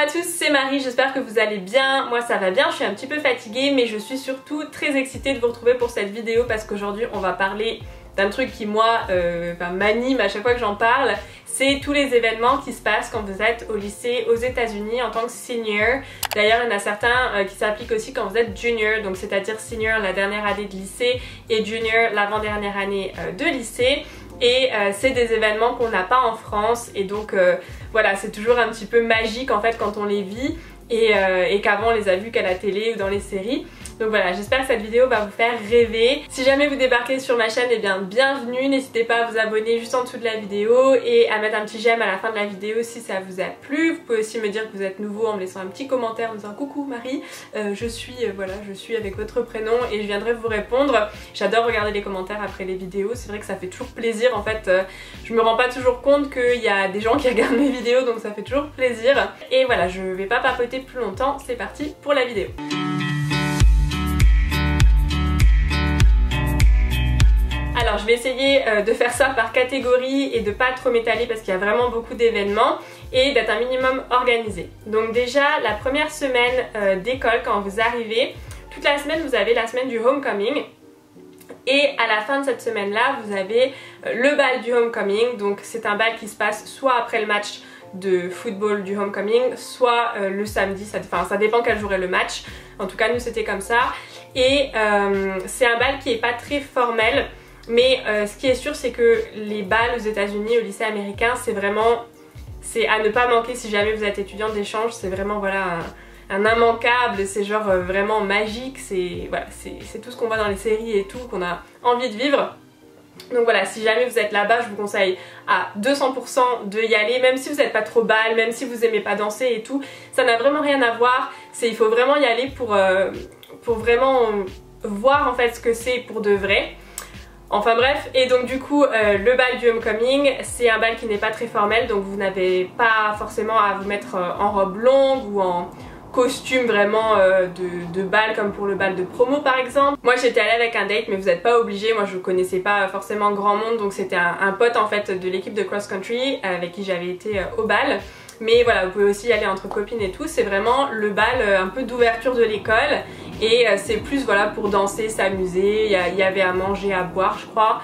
à tous, c'est Marie, j'espère que vous allez bien. Moi ça va bien, je suis un petit peu fatiguée mais je suis surtout très excitée de vous retrouver pour cette vidéo parce qu'aujourd'hui on va parler d'un truc qui moi m'anime à chaque fois que j'en parle. C'est tous les événements qui se passent quand vous êtes au lycée aux États-Unis en tant que senior. D'ailleurs il y en a certains qui s'appliquent aussi quand vous êtes junior, donc c'est-à-dire senior la dernière année de lycée et junior l'avant-dernière année de lycée. Et c'est des événements qu'on n'a pas en France et donc voilà, c'est toujours un petit peu magique en fait quand on les vit et qu'avant on les a vus qu'à la télé ou dans les séries. Donc voilà, j'espère que cette vidéo va vous faire rêver. Si jamais vous débarquez sur ma chaîne, eh bien bienvenue, n'hésitez pas à vous abonner juste en dessous de la vidéo et à mettre un petit j'aime à la fin de la vidéo si ça vous a plu. Vous pouvez aussi me dire que vous êtes nouveau en me laissant un petit commentaire en me disant coucou Marie, je suis avec votre prénom et je viendrai vous répondre. J'adore regarder les commentaires après les vidéos, c'est vrai que ça fait toujours plaisir en fait. Je me rends pas toujours compte qu'il y a des gens qui regardent mes vidéos donc ça fait toujours plaisir. Et voilà, je vais pas papoter plus longtemps, c'est parti pour la vidéo. Alors je vais essayer de faire ça par catégorie et de pas trop m'étaler parce qu'il y a vraiment beaucoup d'événements et d'être un minimum organisé. Donc déjà la première semaine d'école quand vous arrivez, toute la semaine vous avez la semaine du homecoming et à la fin de cette semaine là vous avez le bal du homecoming. Donc c'est un bal qui se passe soit après le match de football du homecoming, soit le samedi, ça dépend quel jour est le match. En tout cas nous c'était comme ça et c'est un bal qui est pas très formel. Mais ce qui est sûr c'est que les bals aux États-Unis, au lycée américain, c'est à ne pas manquer si jamais vous êtes étudiant d'échange. C'est vraiment voilà un immanquable, c'est genre vraiment magique, c'est tout ce qu'on voit dans les séries et tout qu'on a envie de vivre. Donc voilà, si jamais vous êtes là-bas, je vous conseille à 200% de y aller, même si vous n'êtes pas trop bal, même si vous aimez pas danser et tout, ça n'a vraiment rien à voir. Il faut vraiment y aller pour vraiment voir en fait ce que c'est pour de vrai. Enfin bref, et donc du coup le bal du homecoming c'est un bal qui n'est pas très formel, donc vous n'avez pas forcément à vous mettre en robe longue ou en costume vraiment de bal comme pour le bal de promo par exemple. Moi j'étais allée avec un date mais vous n'êtes pas obligé, moi je connaissais pas forcément grand monde donc c'était un pote en fait de l'équipe de cross country avec qui j'avais été au bal. Mais voilà, vous pouvez aussi y aller entre copines et tout, c'est vraiment le bal un peu d'ouverture de l'école et c'est plus voilà pour danser, s'amuser, il y avait à manger, à boire je crois.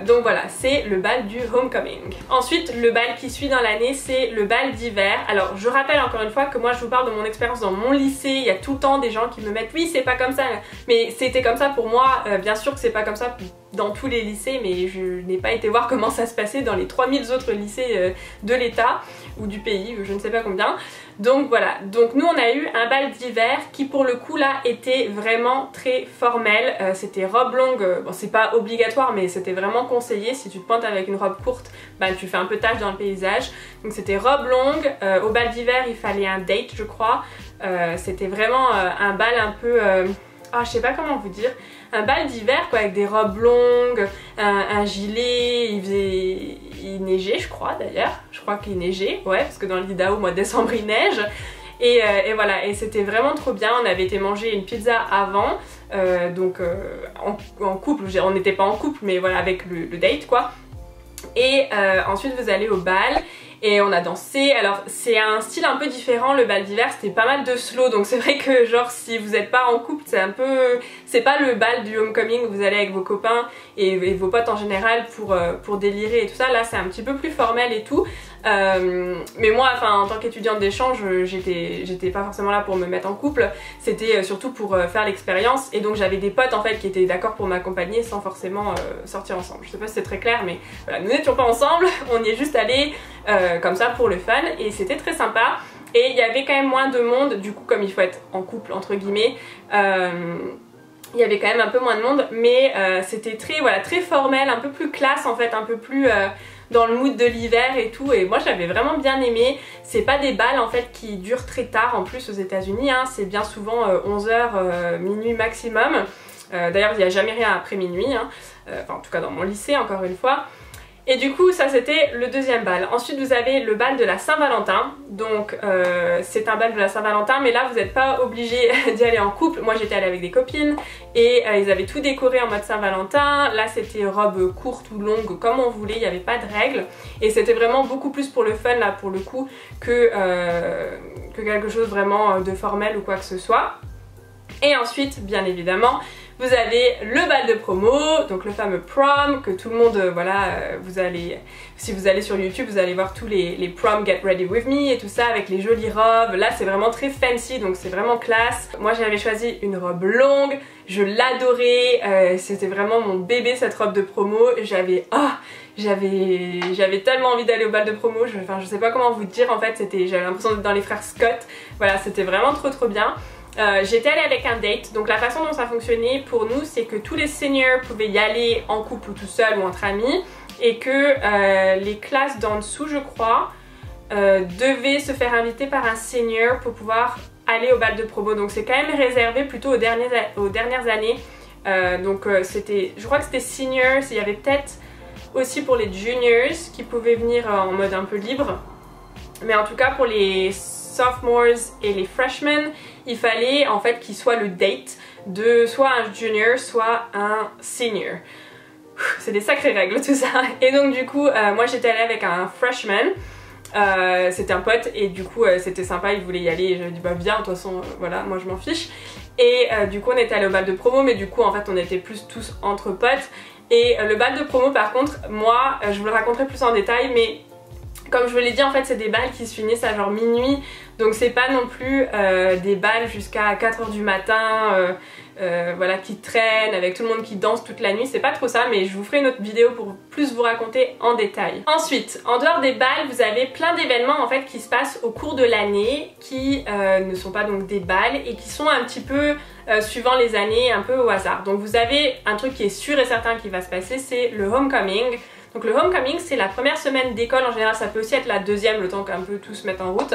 Donc voilà, c'est le bal du homecoming. Ensuite, le bal qui suit dans l'année, c'est le bal d'hiver. Alors je rappelle encore une fois que moi je vous parle de mon expérience dans mon lycée, il y a tout le temps des gens qui me mettent oui c'est pas comme ça, mais c'était comme ça pour moi, bien sûr que c'est pas comme ça dans tous les lycées, mais je n'ai pas été voir comment ça se passait dans les 3000 autres lycées de l'État ou du pays, je ne sais pas combien. Donc voilà, donc nous on a eu un bal d'hiver qui pour le coup là était vraiment très formel, c'était robe longue, bon c'est pas obligatoire mais c'était vraiment conseillé, si tu te pointes avec une robe courte, bah, tu fais un peu tache dans le paysage. Donc c'était robe longue, au bal d'hiver il fallait un date je crois, c'était vraiment un bal un peu... je sais pas comment vous dire, un bal d'hiver quoi, avec des robes longues, un gilet, il neigeait je crois d'ailleurs, je crois qu'il neigeait, ouais parce que dans l'Idaho au mois de décembre il neige et voilà, et c'était vraiment trop bien. On avait été manger une pizza avant, donc en couple, on n'était pas en couple mais voilà avec le date quoi. Et ensuite vous allez au bal et on a dansé. Alors c'est un style un peu différent le bal d'hiver, c'était pas mal de slow donc c'est vrai que genre si vous n'êtes pas en couple c'est pas le bal du homecoming où vous allez avec vos copains et vos potes en général pour délirer et tout ça. Là c'est un petit peu plus formel et tout. Mais moi en tant qu'étudiante d'échange j'étais pas forcément là pour me mettre en couple, c'était surtout pour faire l'expérience et donc j'avais des potes en fait qui étaient d'accord pour m'accompagner sans forcément sortir ensemble. Je sais pas si c'est très clair mais voilà, nous n'étions pas ensemble, on y est juste allés comme ça pour le fun et c'était très sympa. Et il y avait quand même moins de monde, du coup comme il faut être en couple entre guillemets, il y avait quand même un peu moins de monde mais c'était très formel, un peu plus classe en fait, un peu plus dans le mood de l'hiver et tout, et moi j'avais vraiment bien aimé. C'est pas des bals en fait qui durent très tard en plus aux États-Unis, hein. C'est bien souvent 11h, minuit maximum. D'ailleurs il n'y a jamais rien après minuit, hein. Enfin en tout cas dans mon lycée encore une fois. Et du coup ça c'était le deuxième bal. Ensuite vous avez le bal de la Saint-Valentin. Donc c'est un bal de la Saint-Valentin mais là vous n'êtes pas obligé d'y aller en couple. Moi j'étais allée avec des copines et ils avaient tout décoré en mode Saint-Valentin. Là c'était robe courte ou longue comme on voulait, il n'y avait pas de règles. Et c'était vraiment beaucoup plus pour le fun là pour le coup que que quelque chose vraiment de formel ou quoi que ce soit. Et ensuite, bien évidemment, vous avez le bal de promo, donc le fameux prom que tout le monde, si vous allez sur YouTube, vous allez voir tous les prom Get Ready With Me et tout ça avec les jolies robes. Là, c'est vraiment très fancy, donc c'est vraiment classe. Moi, j'avais choisi une robe longue, je l'adorais, c'était vraiment mon bébé cette robe de promo. J'avais tellement envie d'aller au bal de promo, je sais pas comment vous dire en fait, j'avais l'impression d'être dans les frères Scott. Voilà, c'était vraiment trop bien. J'étais allée avec un date, donc la façon dont ça fonctionnait pour nous c'est que tous les seniors pouvaient y aller en couple ou tout seul ou entre amis et que les classes d'en dessous je crois devaient se faire inviter par un senior pour pouvoir aller au bal de promo. Donc c'est quand même réservé plutôt aux dernières années, je crois que c'était seniors, il y avait peut-être aussi pour les juniors qui pouvaient venir en mode un peu libre, mais en tout cas pour les sophomores et les freshmen, il fallait en fait qu'il soit le date de soit un junior soit un senior. C'est des sacrées règles tout ça. Et donc du coup moi j'étais allée avec un freshman, c'était un pote et du coup c'était sympa, il voulait y aller et je lui ai dit bah viens, de toute façon voilà, moi je m'en fiche. Et du coup on était allé au bal de promo, mais du coup en fait on était plus tous entre potes. Et le bal de promo par contre, moi je vous le raconterai plus en détail, mais comme je vous l'ai dit en fait c'est des balles qui se finissent à genre minuit, donc c'est pas non plus des balles jusqu'à 4 h du matin voilà, qui traînent avec tout le monde qui danse toute la nuit, c'est pas trop ça, mais je vous ferai une autre vidéo pour plus vous raconter en détail. Ensuite, en dehors des balles, vous avez plein d'événements en fait qui se passent au cours de l'année qui ne sont pas donc des balles et qui sont un petit peu suivant les années, un peu au hasard. Donc vous avez un truc qui est sûr et certain qui va se passer, c'est le homecoming. Donc le homecoming c'est la première semaine d'école, en général ça peut aussi être la deuxième, le temps qu'un peu tout se mette en route.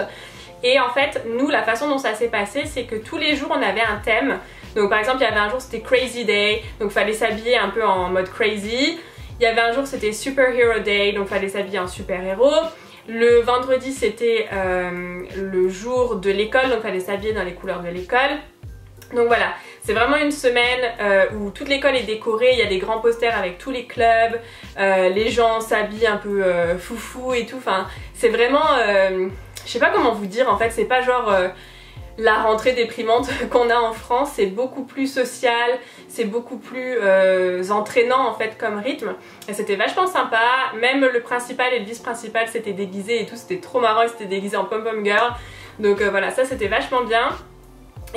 Et en fait nous la façon dont ça s'est passé c'est que tous les jours on avait un thème. Donc par exemple il y avait un jour c'était Crazy Day, donc fallait s'habiller un peu en mode crazy. Il y avait un jour c'était Superhero Day, donc fallait s'habiller en super-héros. Le vendredi c'était le jour de l'école, donc fallait s'habiller dans les couleurs de l'école. Donc voilà, c'est vraiment une semaine où toute l'école est décorée, il y a des grands posters avec tous les clubs, les gens s'habillent un peu foufou et tout, enfin c'est vraiment, je sais pas comment vous dire en fait, c'est pas genre la rentrée déprimante qu'on a en France, c'est beaucoup plus social, c'est beaucoup plus entraînant en fait comme rythme, et c'était vachement sympa. Même le principal et le vice-principal s'étaient déguisés et tout, c'était trop marrant, ils s'étaient déguisés en pom-pom girl, donc voilà, ça c'était vachement bien.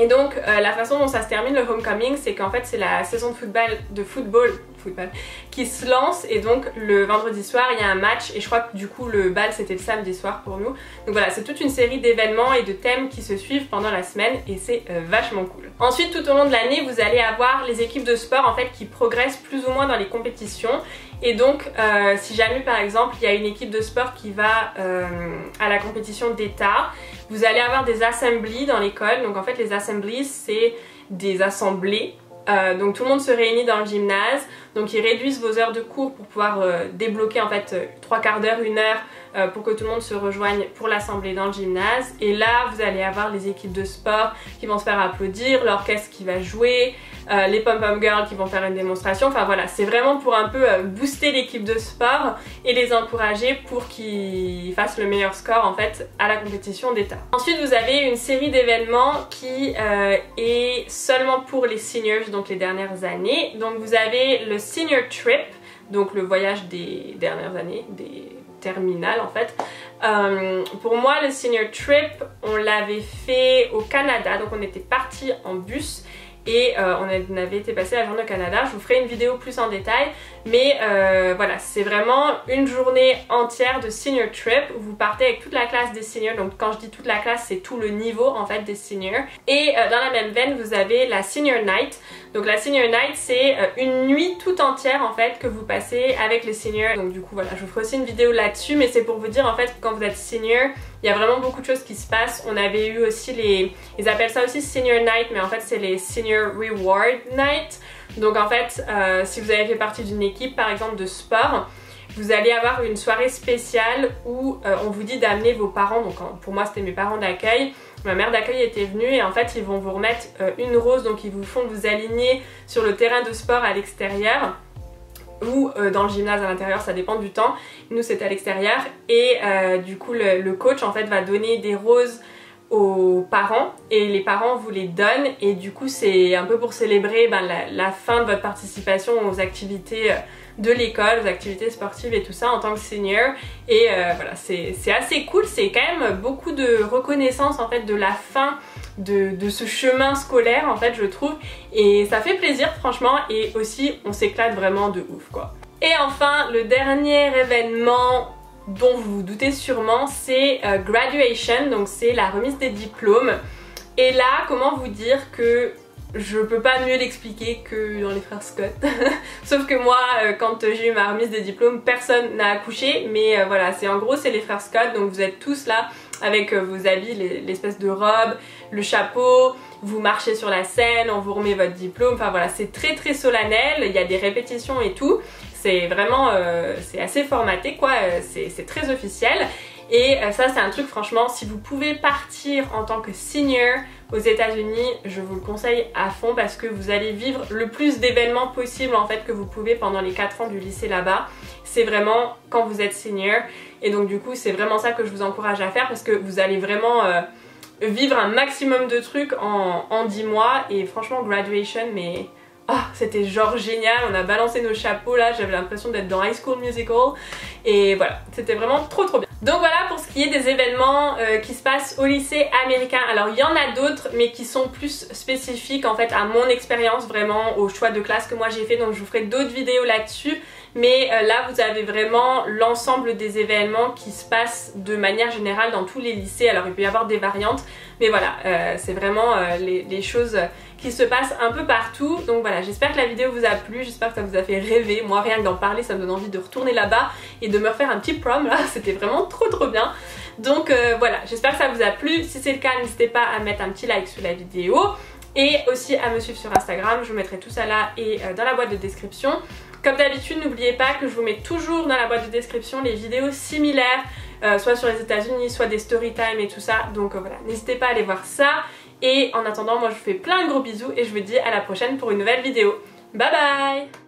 Et donc la façon dont ça se termine le homecoming, c'est qu'en fait c'est la saison de football qui se lance, et donc le vendredi soir il y a un match, et je crois que du coup le bal c'était le samedi soir pour nous. Donc voilà, c'est toute une série d'événements et de thèmes qui se suivent pendant la semaine et c'est vachement cool. Ensuite tout au long de l'année vous allez avoir les équipes de sport en fait qui progressent plus ou moins dans les compétitions. Et donc si jamais par exemple il y a une équipe de sport qui va à la compétition d'état, vous allez avoir des assemblies dans l'école. Donc en fait les assemblies c'est des assemblées, donc tout le monde se réunit dans le gymnase, donc ils réduisent vos heures de cours pour pouvoir débloquer en fait 3/4 d'heure, 1 heure pour que tout le monde se rejoigne pour l'assemblée dans le gymnase. Et là vous allez avoir les équipes de sport qui vont se faire applaudir, l'orchestre qui va jouer, les pom-pom girls qui vont faire une démonstration, enfin voilà, c'est vraiment pour un peu booster l'équipe de sport et les encourager pour qu'ils fassent le meilleur score en fait à la compétition d'état. Ensuite vous avez une série d'événements qui est seulement pour les seniors, donc les dernières années. Donc vous avez le senior trip, donc le voyage des dernières années, des terminales en fait. Pour moi le senior trip on l'avait fait au Canada, donc on était parti en bus et on avait été passer la journée au Canada. Je vous ferai une vidéo plus en détail, mais voilà, c'est vraiment une journée entière de senior trip où vous partez avec toute la classe des seniors. Donc quand je dis toute la classe, c'est tout le niveau en fait des seniors. Et dans la même veine vous avez la senior night. Donc la senior night c'est une nuit tout entière en fait que vous passez avec les seniors. Donc du coup voilà, je vous ferai aussi une vidéo là-dessus, mais c'est pour vous dire en fait que quand vous êtes senior, il y a vraiment beaucoup de choses qui se passent. On avait eu aussi ils appellent ça aussi senior night, mais en fait c'est les senior reward night. Donc en fait si vous avez fait partie d'une équipe par exemple de sport, vous allez avoir une soirée spéciale où on vous dit d'amener vos parents. Donc pour moi c'était mes parents d'accueil, ma mère d'accueil était venue, et en fait ils vont vous remettre une rose, donc ils vous font vous aligner sur le terrain de sport à l'extérieur ou dans le gymnase à l'intérieur, ça dépend du temps. Nous c'était à l'extérieur, et du coup le coach en fait va donner des roses aux parents et les parents vous les donnent et du coup c'est un peu pour célébrer la fin de votre participation aux activités de l'école, aux activités sportives et tout ça en tant que senior. Et voilà, c'est assez cool, c'est quand même beaucoup de reconnaissance en fait de la fin de ce chemin scolaire en fait je trouve, et ça fait plaisir franchement, et aussi on s'éclate vraiment de ouf quoi. Et enfin le dernier événement dont vous vous doutez sûrement, c'est graduation, donc c'est la remise des diplômes. Et là, comment vous dire que je peux pas mieux l'expliquer que dans les frères Scott. Sauf que moi, quand j'ai eu ma remise des diplômes, personne n'a accouché, mais voilà, c'est en gros c'est les frères Scott, donc vous êtes tous là avec vos habits, l'espèce de robe, le chapeau, vous marchez sur la scène, on vous remet votre diplôme, enfin voilà, c'est très très solennel, il y a des répétitions et tout. C'est vraiment, c'est assez formaté quoi, c'est très officiel. Et ça c'est un truc franchement, si vous pouvez partir en tant que senior aux États-Unis, je vous le conseille à fond parce que vous allez vivre le plus d'événements possible en fait que vous pouvez pendant les 4 ans du lycée là-bas. C'est vraiment quand vous êtes senior, et donc du coup c'est vraiment ça que je vous encourage à faire parce que vous allez vraiment vivre un maximum de trucs en 10 mois. Et franchement graduation, mais... oh, c'était genre génial, on a balancé nos chapeaux là, j'avais l'impression d'être dans High School Musical et voilà, c'était vraiment trop bien. Donc voilà pour ce qui est des événements qui se passent au lycée américain. Alors il y en a d'autres mais qui sont plus spécifiques en fait à mon expérience, vraiment au choix de classe que moi j'ai fait, donc je vous ferai d'autres vidéos là-dessus. Mais là vous avez vraiment l'ensemble des événements qui se passent de manière générale dans tous les lycées. Alors il peut y avoir des variantes, mais voilà, c'est vraiment les choses qui se passent un peu partout. Donc voilà, j'espère que la vidéo vous a plu, j'espère que ça vous a fait rêver. Moi rien que d'en parler ça me donne envie de retourner là-bas et de me refaire un petit prom là, c'était vraiment trop bien. Donc voilà, j'espère que ça vous a plu. Si c'est le cas, n'hésitez pas à mettre un petit like sous la vidéo et aussi à me suivre sur Instagram, je vous mettrai tout ça là et dans la boîte de description. Comme d'habitude, n'oubliez pas que je vous mets toujours dans la boîte de description les vidéos similaires, soit sur les États-Unis, soit des story time et tout ça. Donc voilà, n'hésitez pas à aller voir ça. Et en attendant, moi je vous fais plein de gros bisous et je vous dis à la prochaine pour une nouvelle vidéo. Bye bye!